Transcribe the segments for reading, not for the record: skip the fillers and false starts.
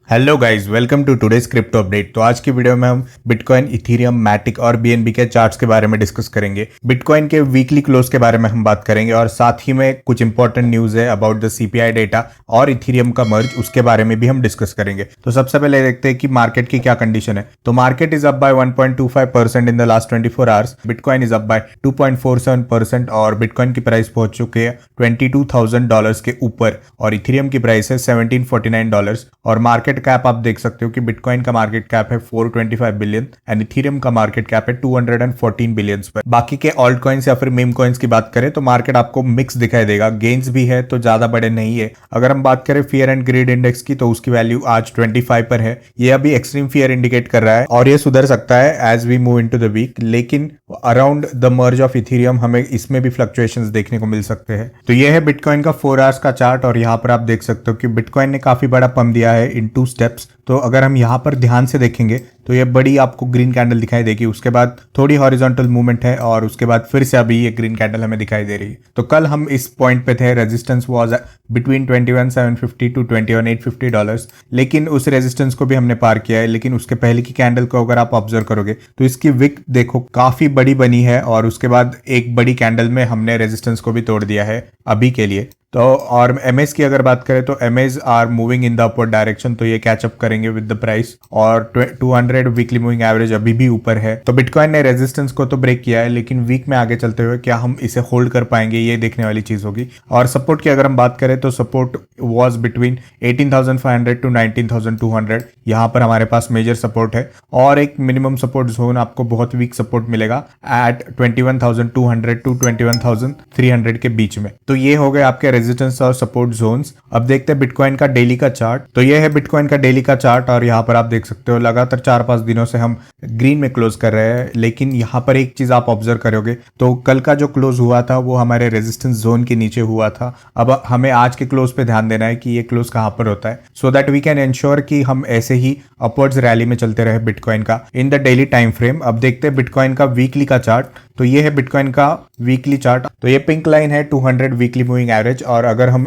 Hello guys, welcome to today's crypto update. तो आज की वीडियो में हम बिटकॉइन, इथेरियम, मैटिक और बीएनबी के चार्ट्स के बारे में डिस्कस करेंगे। बिटकॉइन के वीकली क्लोज के बारे में हम बात करेंगे और साथ ही में कुछ इंपॉर्टेंट न्यूज है अबाउट द सीपीआई डेटा और इथेरियम का मर्ज, उसके बारे में भी हम डिस्कस करेंगे। तो सबसे पहले देखते हैं कि मार्केट की क्या कंडीशन है। तो market is up by 1.25% in the last 24 hours. Bitcoin is up by 2.47% और बिटकॉइन की प्राइस पहुंच चुकी है $22,000 के ऊपर और इथेरियम की प्राइस है $1749 और मार्केट कैप आप देख सकते हो कि बिटकॉइन का मार्केट कैप है 425 बिलियन एंड इथेरियम का मार्केट कैप है 214 बिलियन पर। बाकी के ऑल्ट कॉइन्स या फिर मीम कॉइन्स की बात करें तो मार्केट आपको मिक्स दिखाई देगा, गेन्स भी है तो ज्यादा बड़े नहीं है। अगर हम बात करें फियर एंड ग्रीड इंडेक्स की तो उसकी वैल्यू आज 25 पर है। ये अभी एक्सट्रीम फियर इंडिकेट कर रहा है और ये सुधर सकता है as we move into the week, लेकिन around the merge of Ethereum हमें इसमें भी फ्लक्चुएशंस देखने को मिल सकते हैं। तो ये है बिटकॉइन का 4 आवर्स का चार्ट और यहाँ पर आप देख सकते हो कि बिटकॉइन ने काफी बड़ा पंप दिया है इन 2 स्टेप्स। तो अगर हम यहाँ पर ध्यान से देखेंगे तो ये बड़ी आपको ग्रीन कैंडल दिखाई देगी, उसके बाद थोड़ी हॉरिजॉन्टल मूवमेंट है और उसके बाद फिर से अभी ये ग्रीन कैंडल हमें दिखाई दे रही है। तो कल हम इस पॉइंट पे थे, रेजिस्टेंस वाज बिटवीन 21,750 टू $21,850, लेकिन उस रेजिस्टेंस को भी हमने पार किया है। लेकिन उसके पहले की कैंडल को अगर आप ऑब्जर्व करोगे तो इसकी विक देखो काफी बड़ी बनी है और उसके बाद एक बड़ी कैंडल में हमने रेजिस्टेंस को भी तोड़ दिया है अभी के लिए। तो और एमएस की अगर बात करें तो EMAs are moving in the upward direction, तो ये कैचअप करेंगे विद द प्राइस और 200 वीकली मूविंग एवरेज अभी भी ऊपर है। तो बिटकॉइन ने रेजिस्टेंस को तो ब्रेक किया है, लेकिन वीक में आगे चलते हुए क्या हम इसे होल्ड कर पाएंगे, ये देखने वाली चीज होगी। और सपोर्ट की अगर हम बात करें तो सपोर्ट वाज बिटवीन 18,500 टू 19,200, यहाँ पर हमारे पास मेजर सपोर्ट है और एक मिनिमम सपोर्ट जोन आपको बहुत वीक सपोर्ट मिलेगा एट 21,200 टू 21,300 के बीच में। तो ये हो गए आपके रेजिस्टेंस और सपोर्ट जोन्स। अब देखते हैं बिटकॉइन का डेली का चार्ट। तो ये है बिटकॉइन का डेली का चार्ट और यहाँ पर आप देख सकते हो लगातार 4-5 दिनों से हम ग्रीन में क्लोज कर रहे हैं। लेकिन यहाँ पर एक चीज आप ऑब्जर्व करोगे तो कल का जो क्लोज हुआ था वो हमारे रेजिस्टेंस जोन के नीचे हुआ था। अब हमें आज के क्लोज पे ध्यान देना है कि ये क्लोज कहाँ पर होता है, so that we can ensure कि हम ऐसे ही अपवर्ड्स रैली में चलते रहे बिटकॉइन का in the daily time frame. अब देखते हैं बिटकॉइन का वीकली का चार्ट। तो ये है बिटकॉइन का वीकली चार्ट। तो ये पिंक लाइन है 200 वीकली मूविंग एवरेज और अगर हम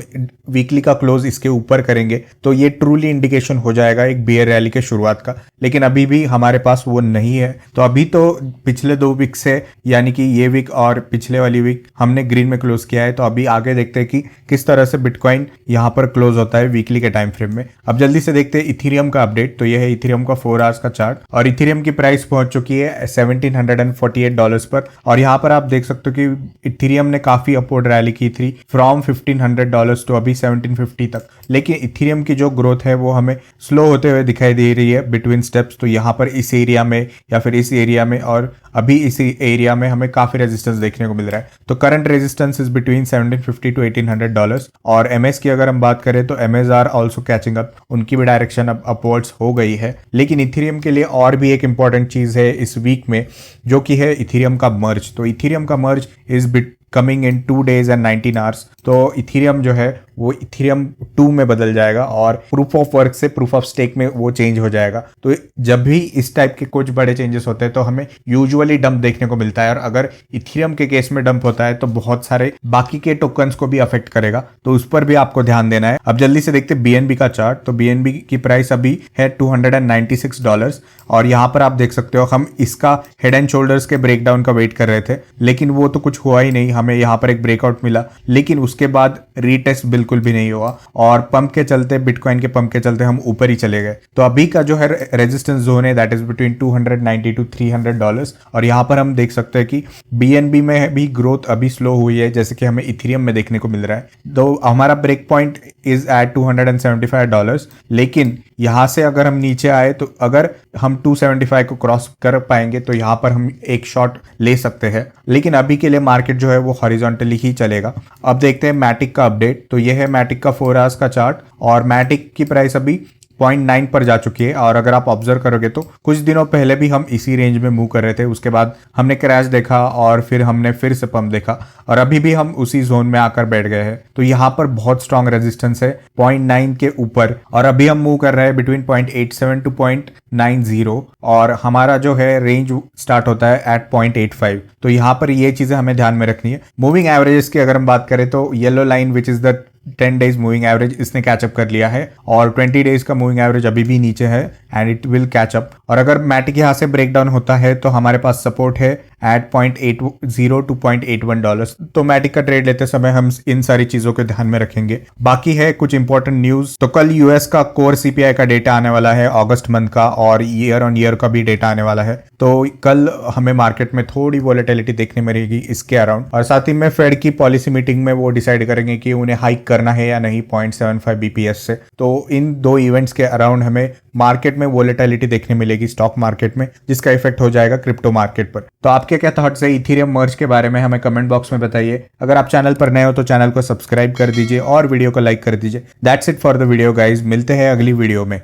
वीकली का क्लोज इसके ऊपर करेंगे तो ये ट्रूली इंडिकेशन हो जाएगा एक बियर रैली के शुरुआत का, लेकिन अभी भी हमारे पास वो नहीं है। तो अभी तो पिछले 2 वीक से, यानी कि ये वीक और पिछले वाली वीक हमने ग्रीन में क्लोज किया है। तो अभी आगे देखते हैं कि किस तरह से बिटकॉइन यहाँ पर क्लोज होता है वीकली के टाइम फ्रेम में। अब जल्दी से देखते हैं इथेरियम का अपडेट। तो ये है इथेरियम का 4 आवर्स का चार्ट और इथेरियम की प्राइस पहुंच चुकी है $1,748 पर और यहाँ पर आप देख सकते हो कि इथेरियम ने काफी अपवर्ड रैली की थी फ्रॉम $1,500 टू अभी 1,750 तक। लेकिन इथेरियम की जो ग्रोथ है वो हमें स्लो होते हुए दिखाई दे रही है बिटवीन स्टेप्स। तो यहाँ पर इस एरिया में या फिर इस एरिया में और अभी इसी एरिया में हमें काफी रेजिस्टेंस देखने को मिल रहा है। तो current resistance is between 1,750 to $1,800 और एमएस की अगर हम बात करें तो EMAs are also catching up, उनकी भी डायरेक्शन अब अपवर्ड्स हो गई है। लेकिन इथेरियम के लिए और भी एक इंपॉर्टेंट चीज है इस वीक में, जो कि है इथेरियम का मर्ज। तो इथेरियम का merge is coming in 2 days and 19 hours। तो इथेरियम जो है वो इथेरियम 2 में बदल जाएगा और प्रूफ ऑफ वर्क से प्रूफ ऑफ स्टेक में वो चेंज हो जाएगा। तो जब भी इस टाइप के कुछ बड़े चेंजेस होते हैं तो हमें यूजुअली डंप देखने को मिलता है और अगर इथेरियम के केस में डंप होता है तो बहुत सारे बाकी के टोकन्स को भी अफेक्ट करेगा, तो उस पर भी आपको ध्यान देना है। अब जल्दी से देखते हैं बीएनबी का चार्ट। तो बीएनबी की प्राइस अभी है $296 और यहाँ पर आप देख सकते हो हम इसका हेड एंड शोल्डर्स के ब्रेकडाउन का वेट कर रहे थे, लेकिन वो तो कुछ हुआ ही नहीं। हमें यहाँ पर एक ब्रेकआउट मिला लेकिन उसके बाद रीटेस्ट बिल्कुल भी नहीं हुआ और पंप के चलते, बिटकॉइन के पंप के चलते हम ऊपर ही चले गए। तो अभी का जो है रेजिस्टेंस जोन है दैट इज बिटवीन $290 टू $300 और यहाँ पर हम देख सकते हैं कि बीएनबी में भी ग्रोथ अभी स्लो हुई है जैसे कि हमें इथेरियम में देखने को मिल रहा है। तो हमारा ब्रेक पॉइंट इज एट $275, लेकिन यहाँ से अगर हम नीचे आए तो अगर हम 275 को क्रॉस कर पाएंगे तो यहाँ पर हम एक शॉट ले सकते हैं, लेकिन अभी के लिए मार्केट जो है वो हॉरिजॉन्टली ही चलेगा। अब देखते हैं मैटिक का अपडेट। तो ये है मैटिक का 4 आवर्स का चार्ट और मैटिक की प्राइस अभी 0.9 पर जा चुकी है और अगर आप ऑब्जर्व करोगे तो कुछ दिनों पहले भी हम इसी रेंज में मूव कर रहे थे, उसके बाद हमने क्रैश देखा और फिर हमने फिर से पंप देखा और अभी भी हम उसी जोन में आकर बैठ गए हैं। तो यहाँ पर बहुत स्ट्रांग रेजिस्टेंस है 0.9 के ऊपर और अभी हम मूव कर रहे हैं बिटवीन 0.87 टू 0.90 और हमारा जो है रेंज स्टार्ट होता है एट 0.85। तो यहाँ पर ये चीजें हमें ध्यान में रखनी है। मूविंग एवरेजेस की अगर हम बात करें तो yellow line which is the 10 days moving average इसने कैचअप कर लिया है और 20 डेज का मूविंग एवरेज अभी भी नीचे है एंड इट विल कैचअप। और अगर मैटिक यहाँ से ब्रेक डाउन होता है तो हमारे पास सपोर्ट है एट $0.80 to $0.81। तो मैटिक का ट्रेड लेते समय हम इन सारी चीजों को ध्यान में रखेंगे। बाकी है कुछ इंपॉर्टेंट न्यूज, तो कल यूएस का कोर सीपीआई का डेटा आने वाला है अगस्त मंथ का, और ईयर ऑन ईयर का भी डेटा आने वाला है। तो कल हमें मार्केट में थोड़ी वॉलेटिलिटी देखने मिलेगी इसके अराउंड। और साथ ही में फेड की पॉलिसी मीटिंग में वो डिसाइड करेंगे कि उन्हें हाइक करना है या नहीं 0.75 बीपीएस से। तो इन दो इवेंट्स के अराउंड हमें मार्केट में वॉलेटिलिटी देखने मिलेगी स्टॉक मार्केट में, जिसका इफेक्ट हो जाएगा क्रिप्टो मार्केट पर। तो आपके क्या थॉट्स है इथेरियम मर्ज के बारे में, हमें कमेंट बॉक्स में बताइए। अगर आप चैनल पर नए हो तो चैनल को सब्सक्राइब कर दीजिए और वीडियो को लाइक कर दीजिए। That's it for the video guys, मिलते हैं अगली वीडियो में।